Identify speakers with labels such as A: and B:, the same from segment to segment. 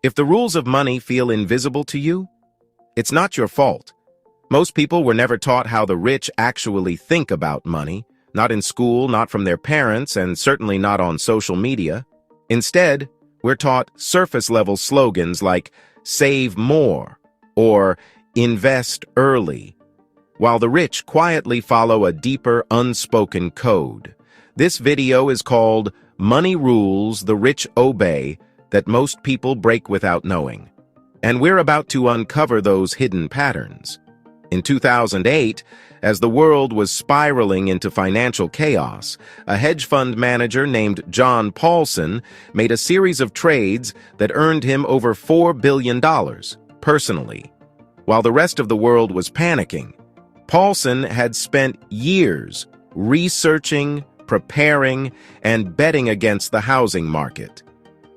A: If the rules of money feel invisible to you, it's not your fault. Most people were never taught how the rich actually think about money, not in school, not from their parents, and certainly not on social media. Instead, we're taught surface-level slogans like "save more" or "invest early," while the rich quietly follow a deeper, unspoken code. This video is called "Money Rules the Rich Obey That Most People Break Without Knowing." And we're about to uncover those hidden patterns. In 2008, as the world was spiraling into financial chaos, a hedge fund manager named John Paulson made a series of trades that earned him over $4 billion, personally. While the rest of the world was panicking, Paulson had spent years researching, preparing, and betting against the housing market.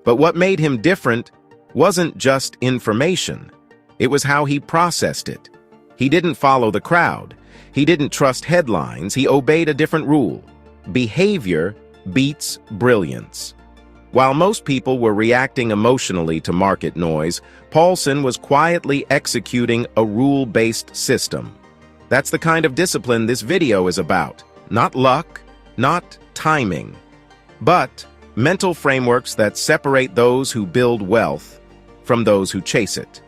A: But what made him different wasn't just information. It was how he processed it. He didn't follow the crowd. He didn't trust headlines. He obeyed a different rule. Behavior beats brilliance. While most people were reacting emotionally to market noise, Paulson was quietly executing a rule-based system. That's the kind of discipline this video is about. Not luck, not timing, but mental frameworks that separate those who build wealth from those who chase it.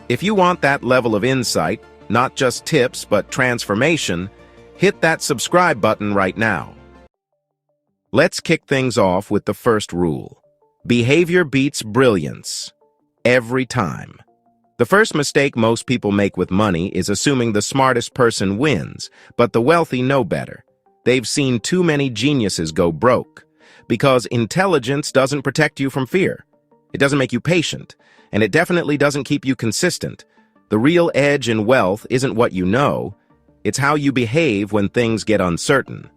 A: If you want that level of insight, not just tips but transformation, hit that subscribe button right now. Let's kick things off with the first rule. Behavior beats brilliance. Every time. The first mistake most people make with money is assuming the smartest person wins, but the wealthy know better. They've seen too many geniuses go broke. Because intelligence doesn't protect you from fear. It doesn't make you patient, and it definitely doesn't keep you consistent. The real edge in wealth isn't what you know, it's how you behave when things get uncertain.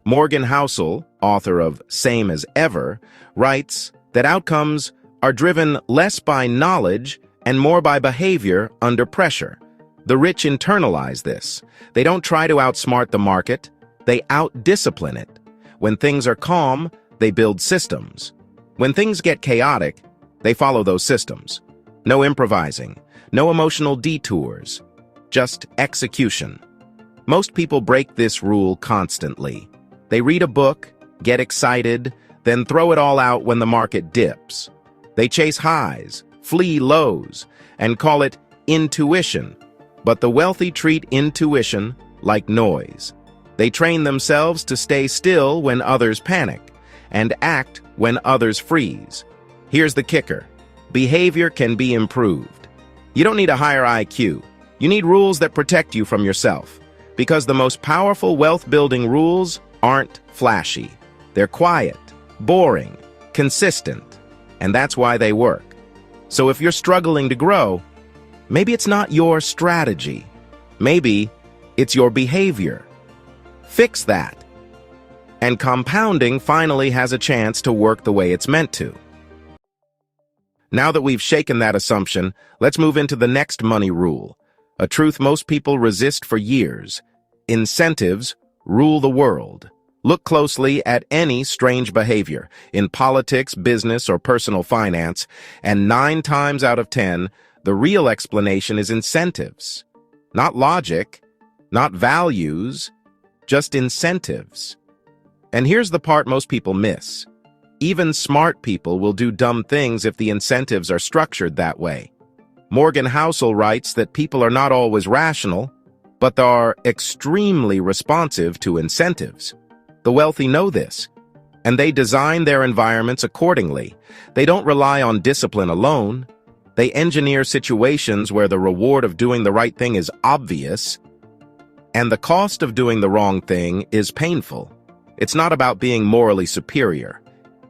A: Morgan Housel, author of Same as Ever, writes that outcomes are driven less by knowledge and more by behavior under pressure. The rich internalize this. They don't try to outsmart the market, they out-discipline it. When things are calm, they build systems. When things get chaotic, they follow those systems. No improvising, no emotional detours, just execution. Most people break this rule constantly. They read a book, get excited, then throw it all out when the market dips. They chase highs, flee lows, and call it intuition. But the wealthy treat intuition like noise. They train themselves to stay still when others panic, and act when others freeze. Here's the kicker. Behavior can be improved. You don't need a higher IQ. You need rules that protect you from yourself. Because the most powerful wealth-building rules aren't flashy. They're quiet, boring, consistent, and that's why they work. So if you're struggling to grow, maybe it's not your strategy. Maybe it's your behavior. Fix that. And compounding finally has a chance to work the way it's meant to. Now that we've shaken that assumption, let's move into the next money rule, a truth most people resist for years. Incentives rule the world. Look closely at any strange behavior in politics, business, or personal finance, and 9 times out of 10, the real explanation is incentives. Not logic, not values, just incentives. And here's the part most people miss. Even smart people will do dumb things if the incentives are structured that way. Morgan Housel writes that people are not always rational, but are extremely responsive to incentives. The wealthy know this, and they design their environments accordingly. They don't rely on discipline alone. They engineer situations where the reward of doing the right thing is obvious, and the cost of doing the wrong thing is painful. It's not about being morally superior.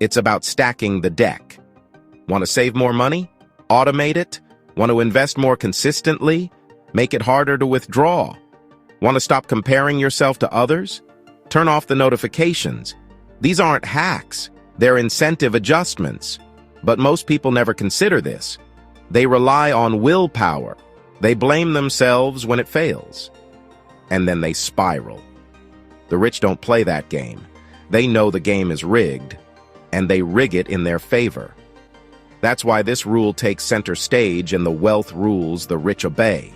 A: It's about stacking the deck. Want to save more money? Automate it? Want to invest more consistently? Make it harder to withdraw. Want to stop comparing yourself to others? Turn off the notifications. These aren't hacks. They're incentive adjustments. But most people never consider this. They rely on willpower. They blame themselves when it fails. And then they spiral. The rich don't play that game. They know the game is rigged, and they rig it in their favor. That's why this rule takes center stage in the wealth rules the rich obey.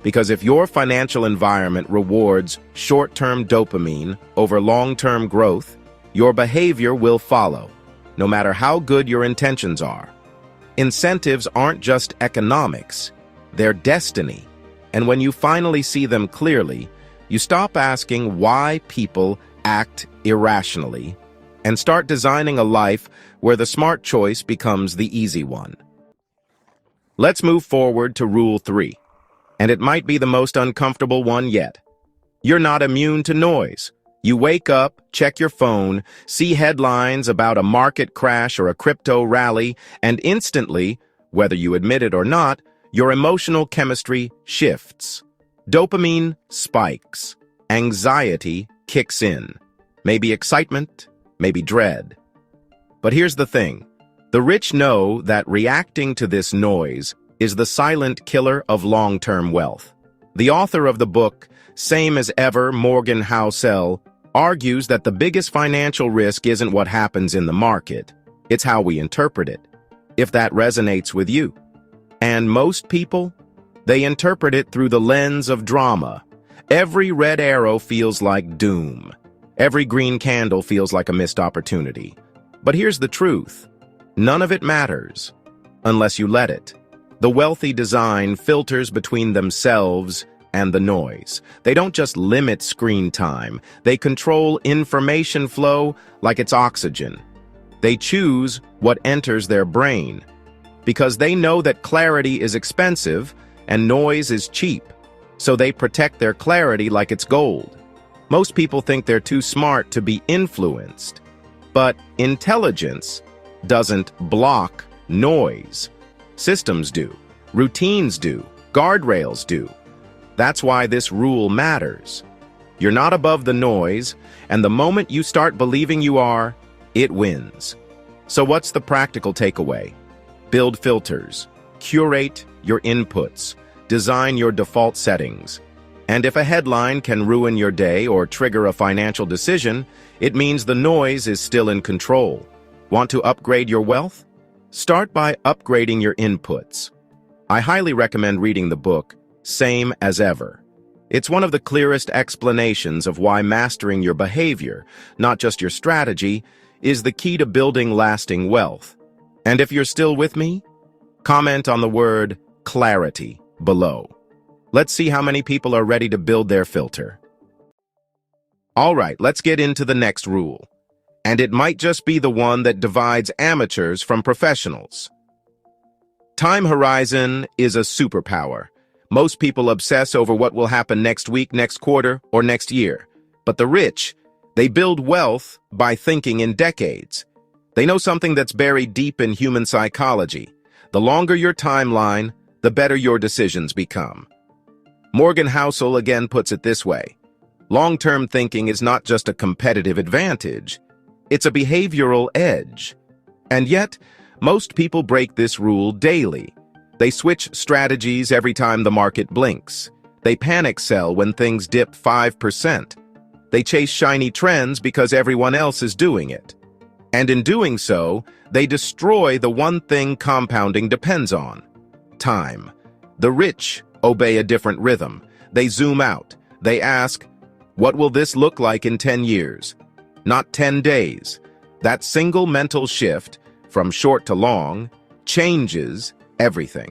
A: Because if your financial environment rewards short-term dopamine over long-term growth, your behavior will follow, no matter how good your intentions are. Incentives aren't just economics, they're destiny. And when you finally see them clearly, you stop asking why people act irrationally and start designing a life where the smart choice becomes the easy one. Let's move forward to Rule 3, and it might be the most uncomfortable one yet. You're not immune to noise. You wake up, check your phone, see headlines about a market crash or a crypto rally, and instantly, whether you admit it or not, your emotional chemistry shifts. Dopamine spikes. Anxiety kicks in. Maybe excitement, maybe dread. But here's the thing. The rich know that reacting to this noise is the silent killer of long-term wealth. The author of the book, Same as Ever, Morgan Housel, argues that the biggest financial risk isn't what happens in the market. It's how we interpret it, if that resonates with you. And most people, they interpret it through the lens of drama. Every red arrow feels like doom. Every green candle feels like a missed opportunity. But here's the truth. None of it matters, unless you let it. The wealthy design filters between themselves and the noise. They don't just limit screen time. They control information flow like it's oxygen. They choose what enters their brain, because they know that clarity is expensive and noise is cheap, so they protect their clarity like it's gold. Most people think they're too smart to be influenced, but intelligence doesn't block noise. Systems do, routines do, guardrails do. That's why this rule matters. You're not above the noise, and the moment you start believing you are, it wins. So what's the practical takeaway? Build filters, curate your inputs, design your default settings. And if a headline can ruin your day or trigger a financial decision, it means the noise is still in control. Want to upgrade your wealth? Start by upgrading your inputs. I highly recommend reading the book, Same as Ever. It's one of the clearest explanations of why mastering your behavior, not just your strategy, is the key to building lasting wealth. And if you're still with me, comment on the word clarity below. Let's see how many people are ready to build their filter. All right, let's get into the next rule. And it might just be the one that divides amateurs from professionals. Time horizon is a superpower. Most people obsess over what will happen next week, next quarter, or next year. But the rich, they build wealth by thinking in decades. They know something that's buried deep in human psychology. The longer your timeline, the better your decisions become. Morgan Housel again puts it this way. Long-term thinking is not just a competitive advantage. It's a behavioral edge. And yet, most people break this rule daily. They switch strategies every time the market blinks. They panic sell when things dip 5%. They chase shiny trends because everyone else is doing it. And in doing so, they destroy the one thing compounding depends on: time. The rich obey a different rhythm. They zoom out. They ask, what will this look like in 10 years? Not 10 days. That single mental shift, from short to long, changes everything.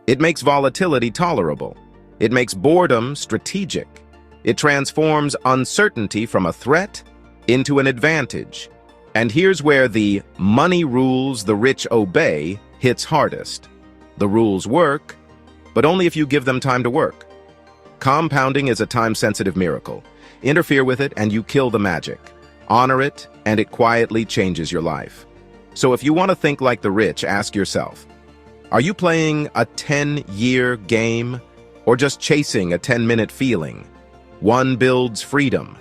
A: It makes volatility tolerable. It makes boredom strategic. It transforms uncertainty from a threat into an advantage. And here's where the money rules the rich obey hits hardest. The rules work, but only if you give them time to work. Compounding is a time-sensitive miracle. Interfere with it and you kill the magic. Honor it and it quietly changes your life. So if you want to think like the rich, ask yourself, are you playing a 10-year game or just chasing a 10-minute feeling? One builds freedom.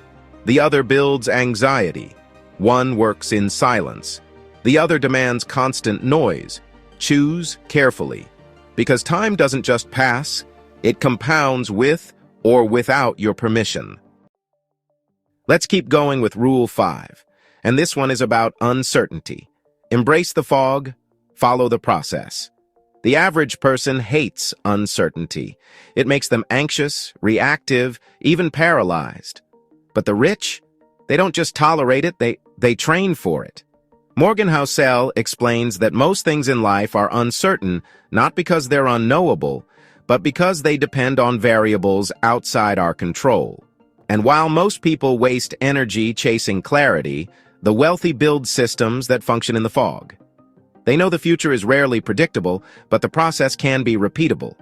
A: The other builds anxiety. One works in silence. The other demands constant noise. Choose carefully, because time doesn't just pass, it compounds with or without your permission. Let's keep going with Rule 5, and this one is about uncertainty. Embrace the fog, follow the process. The average person hates uncertainty. It makes them anxious, reactive, even paralyzed. But the rich, they don't just tolerate it, they train for it. Morgan Housel explains that most things in life are uncertain not because they're unknowable, but because they depend on variables outside our control. And while most people waste energy chasing clarity, the wealthy build systems that function in the fog. They know the future is rarely predictable, but the process can be repeatable.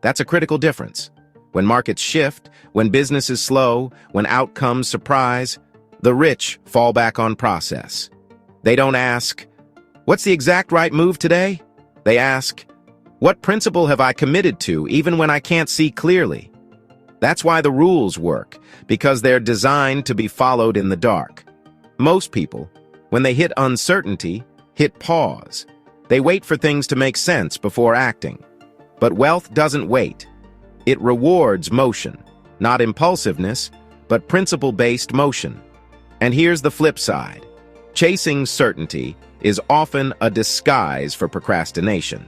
A: That's a critical difference. When markets shift, when business is slow, when outcomes surprise, the rich fall back on process. They don't ask, "What's the exact right move today?" They ask, "What principle have I committed to, even when I can't see clearly?" That's why the rules work, because they're designed to be followed in the dark. Most people, when they hit uncertainty, hit pause. They wait for things to make sense before acting. But wealth doesn't wait. It rewards motion, not impulsiveness, but principle-based motion. And here's the flip side. Chasing certainty is often a disguise for procrastination.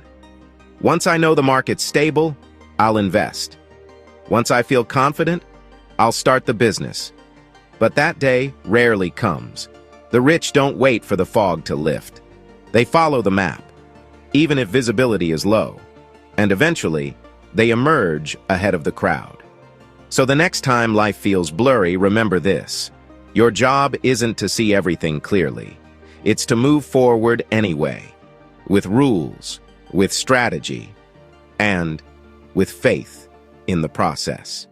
A: Once I know the market's stable, I'll invest. Once I feel confident, I'll start the business. But that day rarely comes. The rich don't wait for the fog to lift. They follow the map, even if visibility is low. And eventually, they emerge ahead of the crowd. So the next time life feels blurry, remember this. Your job isn't to see everything clearly. It's to move forward anyway, with rules, with strategy, and with faith in the process.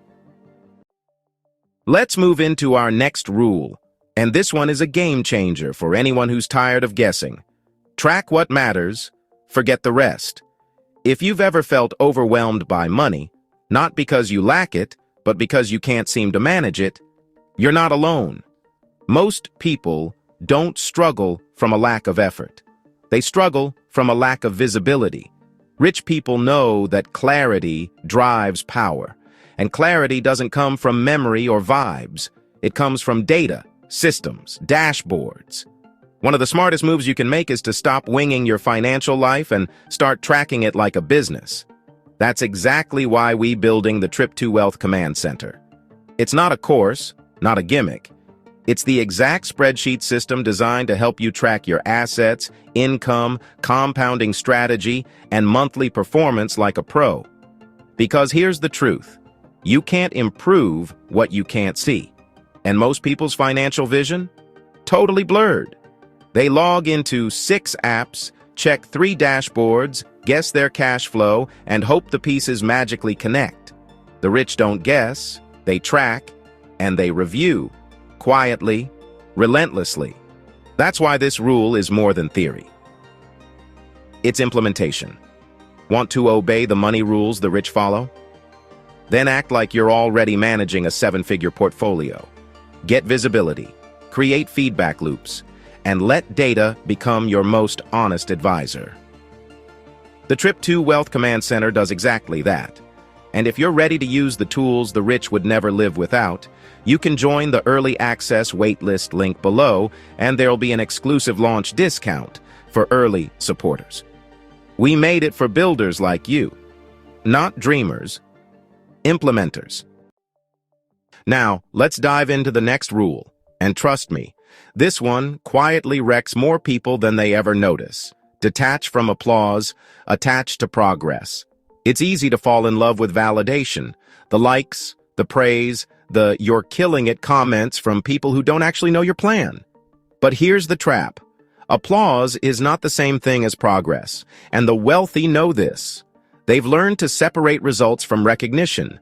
A: Let's move into our next rule, and this one is a game changer for anyone who's tired of guessing. Track what matters, forget the rest. If you've ever felt overwhelmed by money, not because you lack it, but because you can't seem to manage it, you're not alone. Most people don't struggle from a lack of effort. They struggle from a lack of visibility. Rich people know that clarity drives power, and clarity doesn't come from memory or vibes. It comes from data, systems, dashboards. One of the smartest moves you can make is to stop winging your financial life and start tracking it like a business. That's exactly why we're building the Trip to Wealth Command Center. It's not a course, not a gimmick. It's the exact spreadsheet system designed to help you track your assets, income, compounding strategy, and monthly performance like a pro. Because here's the truth. You can't improve what you can't see. And most people's financial vision? Totally blurred. They log into 6 apps, check 3 dashboards, guess their cash flow, and hope the pieces magically connect. The rich don't guess, they track, and they review. Quietly, relentlessly. That's why this rule is more than theory. It's implementation. Want to obey the money rules the rich follow? Then act like you're already managing a 7-figure portfolio. Get visibility, create feedback loops, and let data become your most honest advisor. The Trip to Wealth Command Center does exactly that. And if you're ready to use the tools the rich would never live without, you can join the early access waitlist link below, and there'll be an exclusive launch discount for early supporters. We made it for builders like you, not dreamers, implementers. Now, let's dive into the next rule, and trust me, this one quietly wrecks more people than they ever notice. Detach from applause, attach to progress. It's easy to fall in love with validation, the likes, the praise, the "you're killing it" comments from people who don't actually know your plan. But here's the trap. Applause is not the same thing as progress, and the wealthy know this. They've learned to separate results from recognition.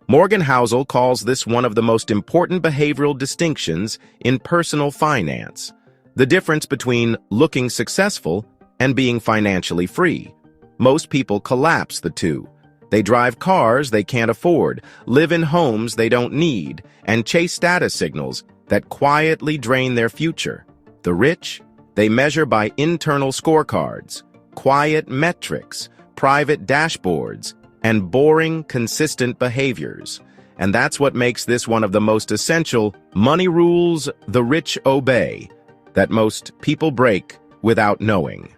A: Morgan Housel calls this one of the most important behavioral distinctions in personal finance, the difference between looking successful and being financially free. Most people collapse the two. They drive cars they can't afford, live in homes they don't need, and chase status signals that quietly drain their future. The rich, they measure by internal scorecards, quiet metrics, private dashboards, and boring, consistent behaviors. And that's what makes this one of the most essential money rules the rich obey, that most people break without knowing.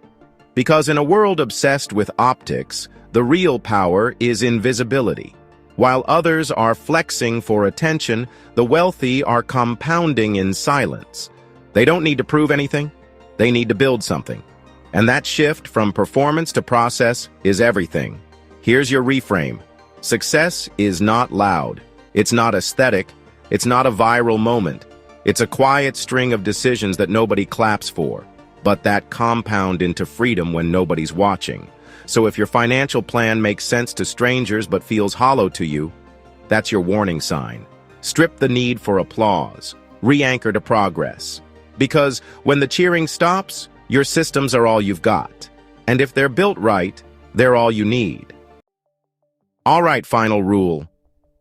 A: Because in a world obsessed with optics, the real power is invisibility. While others are flexing for attention, the wealthy are compounding in silence. They don't need to prove anything. They need to build something. And that shift from performance to process is everything. Here's your reframe. Success is not loud. It's not aesthetic. It's not a viral moment. It's a quiet string of decisions that nobody claps for, but that compound into freedom when nobody's watching. So if your financial plan makes sense to strangers but feels hollow to you, that's your warning sign. Strip the need for applause. Re-anchor to progress. Because when the cheering stops, your systems are all you've got. And if they're built right, they're all you need. All right, final rule.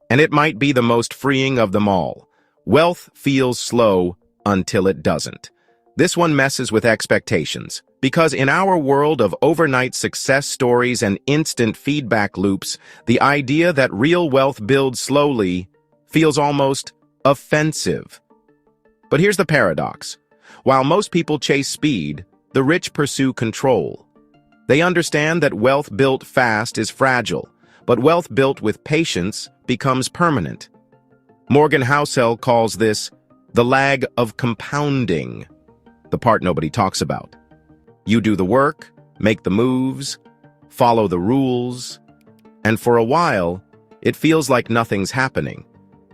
A: And it might be the most freeing of them all. Wealth feels slow until it doesn't. This one messes with expectations. Because in our world of overnight success stories and instant feedback loops, the idea that real wealth builds slowly feels almost offensive. But here's the paradox. While most people chase speed, the rich pursue control. They understand that wealth built fast is fragile, but wealth built with patience becomes permanent. Morgan Housel calls this the lag of compounding, the part nobody talks about. You do the work, make the moves, follow the rules, and for a while, it feels like nothing's happening.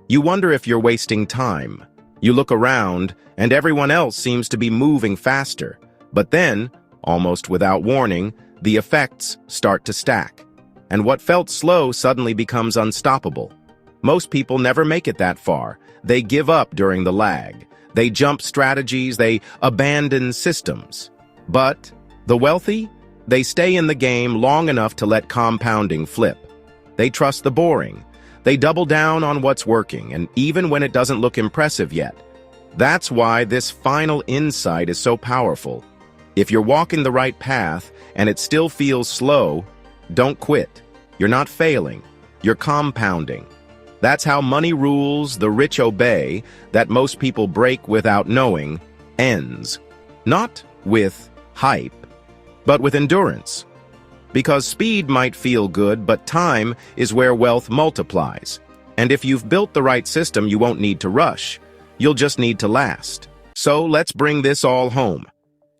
A: You wonder if you're wasting time. You look around, and everyone else seems to be moving faster. But then, almost without warning, the effects start to stack. And what felt slow suddenly becomes unstoppable. Most people never make it that far. They give up during the lag. They jump strategies, they abandon systems. But the wealthy, they stay in the game long enough to let compounding flip. They trust the boring. They double down on what's working, and even when it doesn't look impressive yet. That's why this final insight is so powerful. If you're walking the right path and it still feels slow, don't quit. You're not failing. You're compounding. That's how money rules, the rich obey, that most people break without knowing, ends. Not with hype, but with endurance. Because speed might feel good, but time is where wealth multiplies. And if you've built the right system, you won't need to rush. You'll just need to last. So let's bring this all home.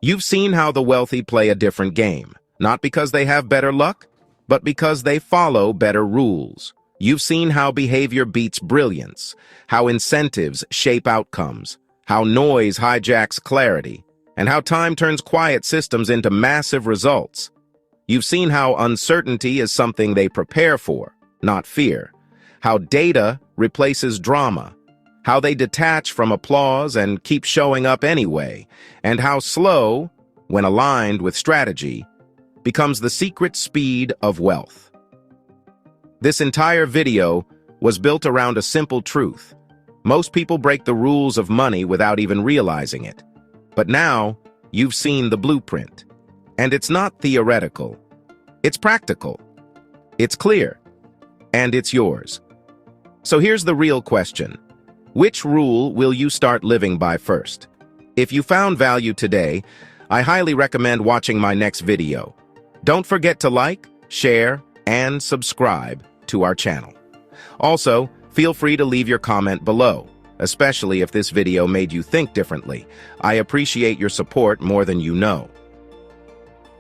A: You've seen how the wealthy play a different game, not because they have better luck, but because they follow better rules. You've seen how behavior beats brilliance, how incentives shape outcomes, how noise hijacks clarity, and how time turns quiet systems into massive results. You've seen how uncertainty is something they prepare for, not fear, how data replaces drama, how they detach from applause and keep showing up anyway, and how slow, when aligned with strategy, becomes the secret speed of wealth. This entire video was built around a simple truth. Most people break the rules of money without even realizing it. But now, you've seen the blueprint. And it's not theoretical. It's practical. It's clear. And it's yours. So here's the real question. Which rule will you start living by first? If you found value today, I highly recommend watching my next video. Don't forget to like, share, and subscribe to our channel. Also, feel free to leave your comment below, especially if this video made you think differently. I appreciate your support more than you know.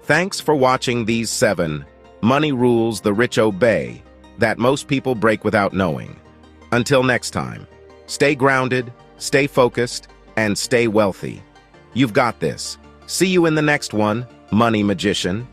A: Thanks for watching these 7 money rules the rich obey that most people break without knowing. Until next time, stay grounded, stay focused, and stay wealthy. You've got this. See you in the next one, Money Magician.